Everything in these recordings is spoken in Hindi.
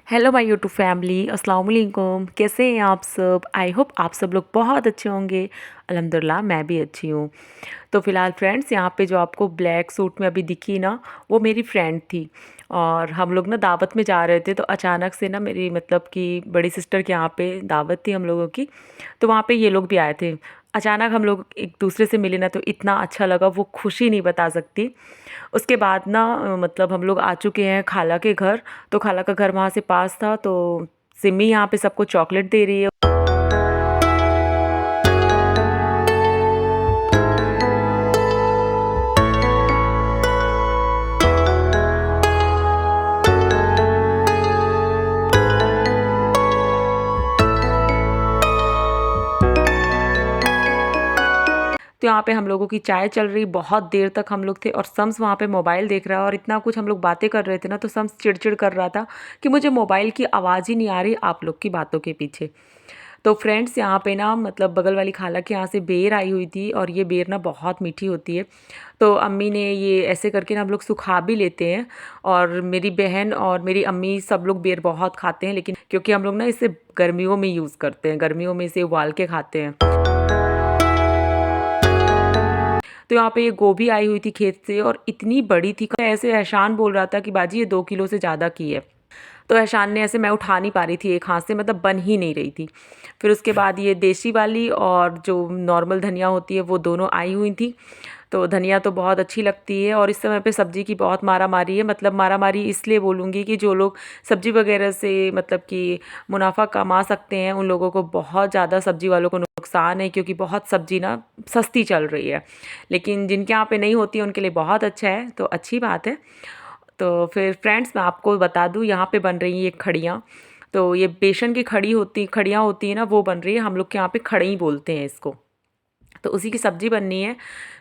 हेलो माय यूट्यूब फैमिली, अस्सलाम वालेकुम। कैसे हैं आप सब? आई होप आप सब लोग बहुत अच्छे होंगे। अल्हम्दुलिल्लाह मैं भी अच्छी हूँ। तो फ़िलहाल फ्रेंड्स, यहाँ पे जो आपको ब्लैक सूट में अभी दिखी ना, वो मेरी फ्रेंड थी। और हम लोग ना दावत में जा रहे थे, तो अचानक से ना मेरी मतलब कि बड़ी सिस्टर के यहाँ पे दावत थी हम लोगों की। तो वहाँ पे ये लोग भी आए थे। अचानक हम लोग एक दूसरे से मिले ना, तो इतना अच्छा लगा, वो खुशी नहीं बता सकती। उसके बाद ना मतलब हम लोग आ चुके हैं खाला के घर। तो खाला का घर वहाँ से पास था, तो सिमी यहाँ पे सबको चॉकलेट दे रही है। तो यहाँ पे हम लोगों की चाय चल रही, बहुत देर तक हम लोग थे, और सम्स वहाँ पे मोबाइल देख रहा है, और इतना कुछ हम लोग बातें कर रहे थे ना, तो सम्स चिड़चिड़ कर रहा था कि मुझे मोबाइल की आवाज़ ही नहीं आ रही आप लोग की बातों के पीछे। तो फ्रेंड्स, यहाँ पे ना मतलब बगल वाली खाला के यहाँ से बेर आई हुई थी, और ये बेर ना बहुत मीठी होती है। तो अम्मी ने ये ऐसे करके ना हम लोग सुखा भी लेते हैं, और मेरी बहन और मेरी अम्मी सब लोग बेर बहुत खाते हैं, लेकिन क्योंकि हम लोग ना इसे गर्मियों में यूज़ करते हैं, गर्मियों में इसे उबाल के खाते हैं। तो यहाँ पे ये गोभी आई हुई थी खेत से, और इतनी बड़ी थी, ऐसे एहसान बोल रहा था कि बाजी ये 2 किलो से ज़्यादा की है। तो एहसान ने ऐसे, मैं उठा नहीं पा रही थी एक हाथ से, मतलब बन ही नहीं रही थी। फिर उसके बाद ये देसी वाली और जो नॉर्मल धनिया होती है, वो दोनों आई हुई थी। तो धनिया तो बहुत अच्छी लगती है, और इस समय पे सब्ज़ी की बहुत मारा मारी है। मतलब मारा मारी इसलिए बोलूँगी कि जो लोग सब्ज़ी वगैरह से मतलब कि मुनाफा कमा सकते हैं, उन लोगों को बहुत ज़्यादा सब्ज़ी वालों को नुकसान है, क्योंकि बहुत सब्ज़ी ना सस्ती चल रही है। लेकिन जिनके यहाँ पे नहीं होती है, उनके लिए बहुत अच्छा है, तो अच्छी बात है। तो फिर फ्रेंड्स, मैं आपको बता दूँ, यहाँ पे बन रही हैं ये खड़ियाँ। तो ये बेसन की खड़ियाँ होती है ना, वो बन रही है। हम लोग के यहाँ पे खड़ई बोलते हैं इसको। तो उसी की सब्ज़ी बननी है।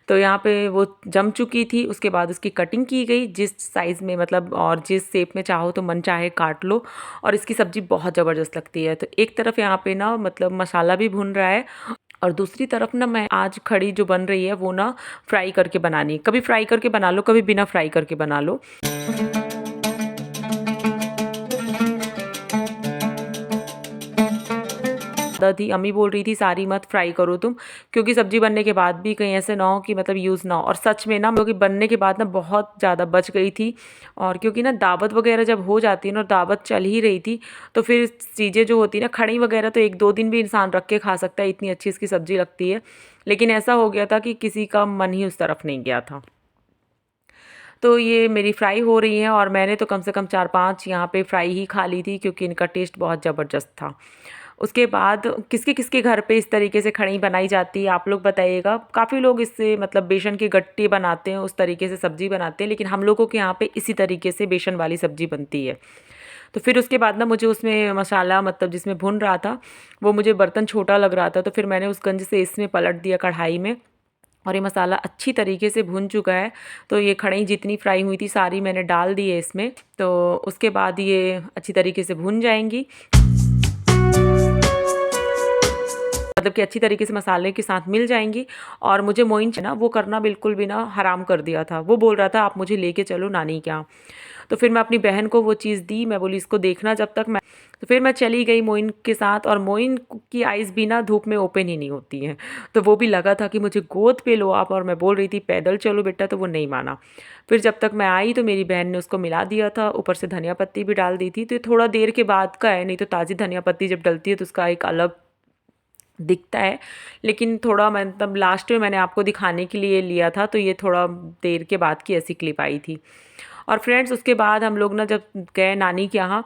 तो यहाँ पे वो जम चुकी थी, उसके बाद उसकी कटिंग की गई जिस साइज़ में, मतलब और जिस शेप में चाहो तो मन चाहे काट लो। और इसकी सब्ज़ी बहुत ज़बरदस्त लगती है। तो एक तरफ यहाँ पे ना मतलब मसाला भी भुन रहा है, और दूसरी तरफ ना मैं आज खड़ी जो बन रही है वो ना फ्राई करके बनानी है। कभी फ्राई करके बना लो, कभी बिना फ्राई करके बना लो। थी, अम्मी बोल रही थी सारी मत फ्राई करो तुम, क्योंकि सब्जी बनने के बाद भी कहीं ऐसे ना हो कि मतलब यूज़ ना हो। और सच में ना, क्योंकि बनने के बाद ना बहुत ज़्यादा बच गई थी। और क्योंकि ना दावत वगैरह जब हो जाती है ना, और दावत चल ही रही थी, तो फिर चीज़ें जो होती है ना, खड़ी वगैरह तो 1-2 दिन भी इंसान रख के खा सकता है, इतनी अच्छी इसकी सब्ज़ी लगती है। लेकिन ऐसा हो गया था कि किसी का मन ही उस तरफ नहीं गया था। तो ये मेरी फ्राई हो रही है, और मैंने तो कम से कम 4-5 यहाँ पे फ्राई ही खा ली थी, क्योंकि इनका टेस्ट बहुत ज़बरदस्त था। उसके बाद किसके किसके घर पे इस तरीके से खड़ी बनाई जाती है, आप लोग बताइएगा। काफ़ी लोग इससे मतलब बेसन के गट्टे बनाते हैं, उस तरीके से सब्ज़ी बनाते हैं, लेकिन हम लोगों के यहाँ पे इसी तरीके से बेसन वाली सब्ज़ी बनती है। तो फिर उसके बाद ना मुझे उसमें मसाला, मतलब जिसमें भुन रहा था, वो मुझे बर्तन छोटा लग रहा था, तो फिर मैंने उस गंज से इसमें पलट दिया कढ़ाई में। और ये मसाला अच्छी तरीके से भुन चुका है। तो ये खड़ई जितनी फ्राई हुई थी सारी मैंने डाल दी है इसमें। तो उसके बाद ये अच्छी तरीके से भुन जाएंगी, मतलब कि अच्छी तरीके से मसाले के साथ मिल जाएंगी। और मुझे मोइन ना वो करना बिल्कुल भी ना हराम कर दिया था। वो बोल रहा था आप मुझे लेके चलो नानी के यहाँ। तो फिर मैं अपनी बहन को वो चीज़ दी, मैं बोली इसको देखना जब तक मैं। तो फिर मैं चली गई मोइन के साथ, और मोइन की आइज़ भी ना धूप में ओपन ही नहीं होती हैं। तो वो भी लगा था कि मुझे गोद पे लो आप, और मैं बोल रही थी पैदल चलो बेटा, तो वो नहीं माना। फिर जब तक मैं आई तो मेरी बहन ने उसको मिला दिया था, ऊपर से धनिया पत्ती भी डाल दी थी। तो ये थोड़ा देर के बाद का है, नहीं तो ताज़ी धनिया पत्ती जब डलती है तो उसका एक अलग दिखता है। लेकिन थोड़ा मतलब लास्ट में मैंने आपको दिखाने के लिए लिया था, तो ये थोड़ा देर के बाद की ऐसी क्लिप आई थी। और फ्रेंड्स, उसके बाद हम लोग ना जब गए नानी के यहाँ,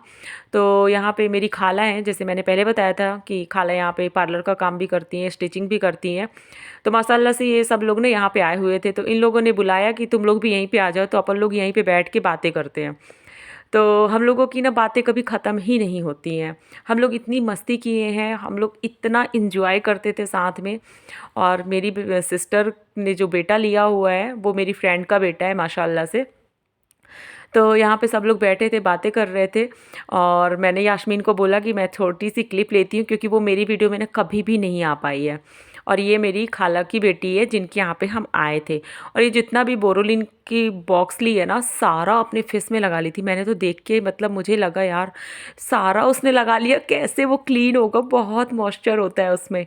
तो यहाँ पे मेरी खाला हैं, जैसे मैंने पहले बताया था कि खाला यहाँ पे पार्लर का काम भी करती हैं, स्टिचिंग भी करती हैं। तो माशाल्लाह से ये सब लोग ना यहाँ पे आए हुए थे, तो इन लोगों ने बुलाया कि तुम लोग भी यहीं पे आ जाओ, तो अपन लोग यहीं पे बैठ के बातें करते हैं। तो हम लोगों की ना बातें कभी ख़त्म ही नहीं होती हैं। हम लोग इतनी मस्ती किए हैं, हम लोग इतना एंजॉय करते थे साथ में। और मेरी सिस्टर ने जो बेटा लिया हुआ है, वो मेरी फ्रेंड का बेटा है माशाल्लाह से। तो यहाँ पे सब लोग बैठे थे, बातें कर रहे थे। और मैंने यास्मीन को बोला कि मैं छोटी सी क्लिप लेती हूँ, क्योंकि वो मेरी वीडियो में ना कभी भी नहीं आ पाई है। और ये मेरी खाला की बेटी है जिनके यहाँ पे हम आए थे। और ये जितना भी बोरोलिन की बॉक्स ली है ना, सारा अपने फेस में लगा ली थी। मैंने तो देख के मतलब मुझे लगा यार सारा उसने लगा लिया, कैसे वो क्लीन होगा, बहुत मॉइस्चर होता है उसमें।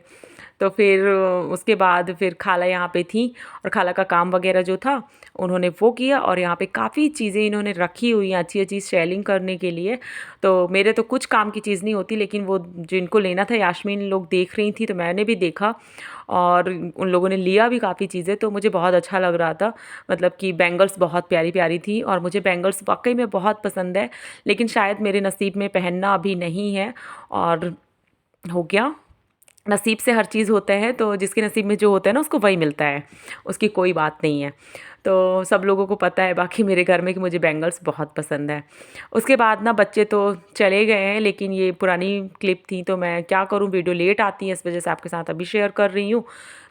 तो फिर उसके बाद फिर खाला यहाँ पे थी और खाला का काम वगैरह जो था उन्होंने वो किया। और यहाँ पे काफ़ी चीज़ें इन्होंने रखी हुई हैं अच्छी अच्छी सेलिंग करने के लिए। तो मेरे तो कुछ काम की चीज़ नहीं होती, लेकिन वो जिनको लेना था यास्मीन लोग देख रही थी तो मैंने भी देखा और उन लोगों ने लिया भी काफ़ी चीज़ें, तो मुझे बहुत अच्छा लग रहा था। मतलब कि बैंगल्स बहुत प्यारी प्यारी थी और मुझे बैंगल्स वाकई में बहुत पसंद है, लेकिन शायद मेरे नसीब में पहनना अभी नहीं है। और हो गया, नसीब से हर चीज़ होता है, तो जिसके नसीब में जो होता है ना उसको वही मिलता है, उसकी कोई बात नहीं है। तो सब लोगों को पता है बाकी मेरे घर में कि मुझे बैंगल्स बहुत पसंद है। उसके बाद ना बच्चे तो चले गए हैं, लेकिन ये पुरानी क्लिप थी तो मैं क्या करूं, वीडियो लेट आती है इस वजह से आपके साथ अभी शेयर कर रही हूँ।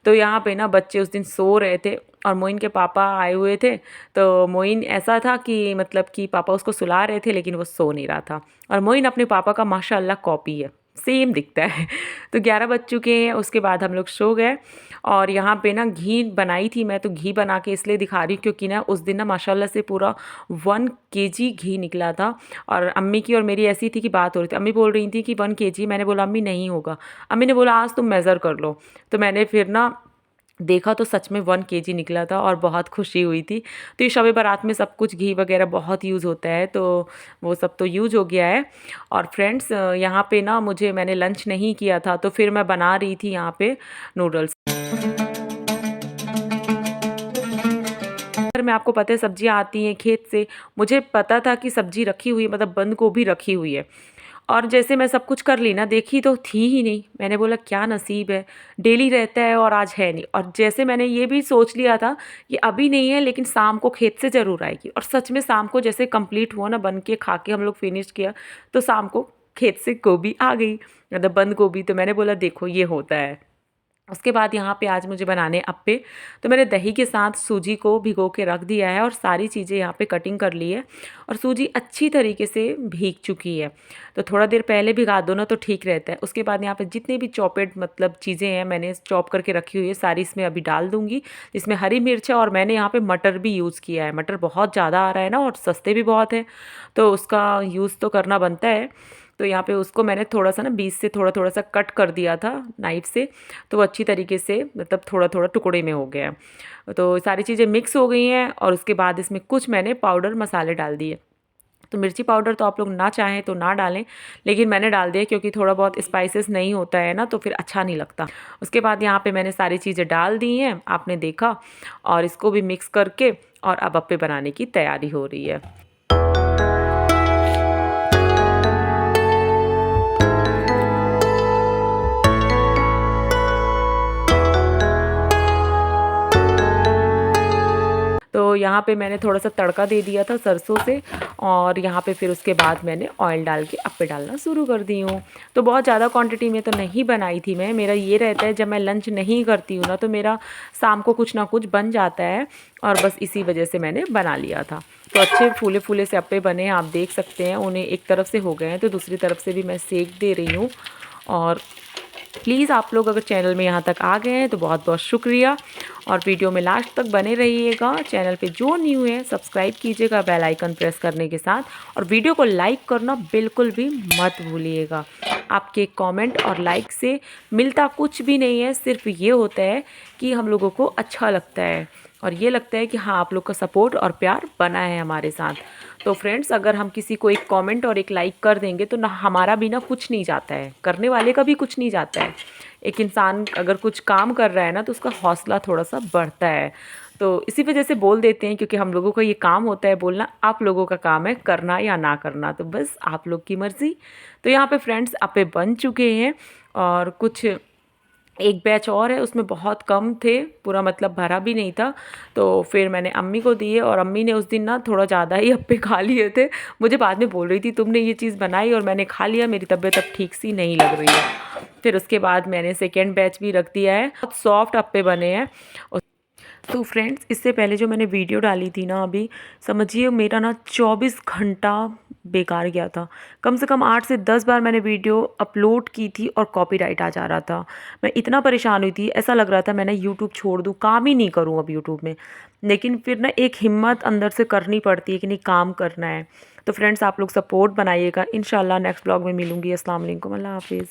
तो यहाँ पे ना बच्चे उस दिन सो रहे थे और मोइन के पापा आए हुए थे। तो मोइन ऐसा था कि मतलब कि पापा उसको सुला रहे थे लेकिन वो सो नहीं रहा था। और मोइन अपने पापा का माशाल्लाह कॉपी है, सेम दिखता है। तो 11 बज चुके हैं, उसके बाद हम लोग सो गए। और यहाँ पे ना घी बनाई थी, मैं तो घी बना के इसलिए दिखा रही हूँ क्योंकि ना उस दिन ना माशाल्लाह से पूरा 1 केजी घी निकला था। और अम्मी की और मेरी ऐसी थी कि बात हो रही थी, अम्मी बोल रही थी कि 1 केजी, मैंने बोला अम्मी नहीं होगा। अम्मी ने बोला आज तुम मेज़र कर लो। तो मैंने फिर ना देखा तो सच में 1 केजी निकला था और बहुत खुशी हुई थी। तो ये शब बारात में सब कुछ घी वगैरह बहुत यूज़ होता है, तो वो सब तो यूज़ हो गया है। और फ्रेंड्स यहाँ पे ना मैंने लंच नहीं किया था, तो फिर मैं बना रही थी यहाँ पे नूडल्स। घर में आपको पता है सब्जियाँ आती हैं खेत से, मुझे पता था कि सब्जी रखी हुई है, मतलब बंद गोभी रखी हुई है। और जैसे मैं सब कुछ कर ली ना, देखी तो थी ही नहीं। मैंने बोला क्या नसीब है, डेली रहता है और आज है नहीं। और जैसे मैंने ये भी सोच लिया था कि अभी नहीं है लेकिन शाम को खेत से ज़रूर आएगी, और सच में शाम को जैसे कंप्लीट हुआ ना, बन के खा के हम लोग फिनिश किया, तो शाम को खेत से गोभी आ गई, मतलब बंद गोभी। तो मैंने बोला देखो ये होता है। उसके बाद यहाँ पे आज मुझे बनाने अप्पे। तो मैंने दही के साथ सूजी को भिगो के रख दिया है और सारी चीज़ें यहाँ पे कटिंग कर ली है। और सूजी अच्छी तरीके से भीग चुकी है, तो थोड़ा देर पहले भिगा दो ना तो ठीक रहता है। उसके बाद यहाँ पे जितने भी चॉपेड मतलब चीज़ें हैं मैंने चॉप करके रखी हुई है, सारी इसमें अभी डाल दूँगी। इसमें हरी मिर्च है और मैंने यहाँ पे मटर भी यूज़ किया है। मटर बहुत ज़्यादा आ रहा है ना और सस्ते भी बहुत हैं, तो उसका यूज़ तो करना बनता है। तो यहाँ पे उसको मैंने थोड़ा सा ना बीच से थोड़ा थोड़ा सा कट कर दिया था नाइफ़ से, तो वो अच्छी तरीके से मतलब थोड़ा थोड़ा टुकड़े में हो गया। तो सारी चीज़ें मिक्स हो गई हैं और उसके बाद इसमें कुछ मैंने पाउडर मसाले डाल दिए। तो मिर्ची पाउडर तो आप लोग ना चाहें तो ना डालें, लेकिन मैंने डाल दिया क्योंकि थोड़ा बहुत स्पाइसेस नहीं होता है ना तो फिर अच्छा नहीं लगता। उसके बाद यहाँ पे मैंने सारी चीज़ें डाल दी हैं, आपने देखा, और इसको भी मिक्स करके और अब अप्पे बनाने की तैयारी हो रही है। तो यहाँ पे मैंने थोड़ा सा तड़का दे दिया था सरसों से, और यहाँ पे फिर उसके बाद मैंने ऑयल डाल के अप्पे डालना शुरू कर दी हूँ। तो बहुत ज़्यादा क्वांटिटी में तो नहीं बनाई थी मैं, मेरा ये रहता है जब मैं लंच नहीं करती हूँ ना तो मेरा शाम को कुछ ना कुछ बन जाता है, और बस इसी वजह से मैंने बना लिया था। तो अच्छे फूले फूले से अप्पे बने हैं, आप देख सकते हैं। उन्हें एक तरफ से हो गए हैं तो दूसरी तरफ से भी मैं सेक दे रही हूँ। और प्लीज़ आप लोग अगर चैनल में यहाँ तक आ गए हैं तो बहुत बहुत शुक्रिया, और वीडियो में लास्ट तक बने रहिएगा। चैनल पे जो न्यू है सब्सक्राइब कीजिएगा बेल आइकन प्रेस करने के साथ, और वीडियो को लाइक करना बिल्कुल भी मत भूलिएगा। आपके कमेंट और लाइक से मिलता कुछ भी नहीं है, सिर्फ ये होता है कि हम लोगों को अच्छा लगता है और ये लगता है कि हाँ आप लोग का सपोर्ट और प्यार बना है हमारे साथ। तो फ्रेंड्स अगर हम किसी को एक कमेंट और एक लाइक कर देंगे तो ना हमारा भी ना कुछ नहीं जाता है, करने वाले का भी कुछ नहीं जाता है। एक इंसान अगर कुछ काम कर रहा है ना तो उसका हौसला थोड़ा सा बढ़ता है। तो इसी वजह से बोल देते हैं, क्योंकि हम लोगों का ये काम होता है बोलना, आप लोगों का काम है करना या ना करना, तो बस आप लोग की मर्ज़ी। तो यहाँ पे फ्रेंड्स अप्पे बन चुके हैं, और कुछ एक बैच और है उसमें बहुत कम थे, पूरा मतलब भरा भी नहीं था, तो फिर मैंने अम्मी को दिए, और अम्मी ने उस दिन ना थोड़ा ज़्यादा ही अप्पे खा लिए थे। मुझे बाद में बोल रही थी तुमने ये चीज़ बनाई और मैंने खा लिया, मेरी तबीयत अब ठीक सी नहीं लग रही है। फिर उसके बाद मैंने सेकेंड बैच भी रख दिया है, बहुत सॉफ्ट अप्पे बने हैं। तो फ्रेंड्स इससे पहले जो मैंने वीडियो डाली थी ना अभी, समझिए मेरा ना 24 घंटा बेकार गया था। कम से कम 8 से 10 बार मैंने वीडियो अपलोड की थी और कॉपीराइट आ जा रहा था। मैं इतना परेशान हुई थी, ऐसा लग रहा था मैंने यूट्यूब छोड़ दूँ, काम ही नहीं करूँ अब यूट्यूब में। लेकिन फिर ना एक हिम्मत अंदर से करनी पड़ती है कि नहीं, काम करना है। तो फ्रेंड्स आप लोग सपोर्ट बनाइएगा। इंशाल्लाह नेक्स्ट ब्लॉग में मिलूँगी। अस्सलाम वालेकुम, अल्लाह हाफ़िज़।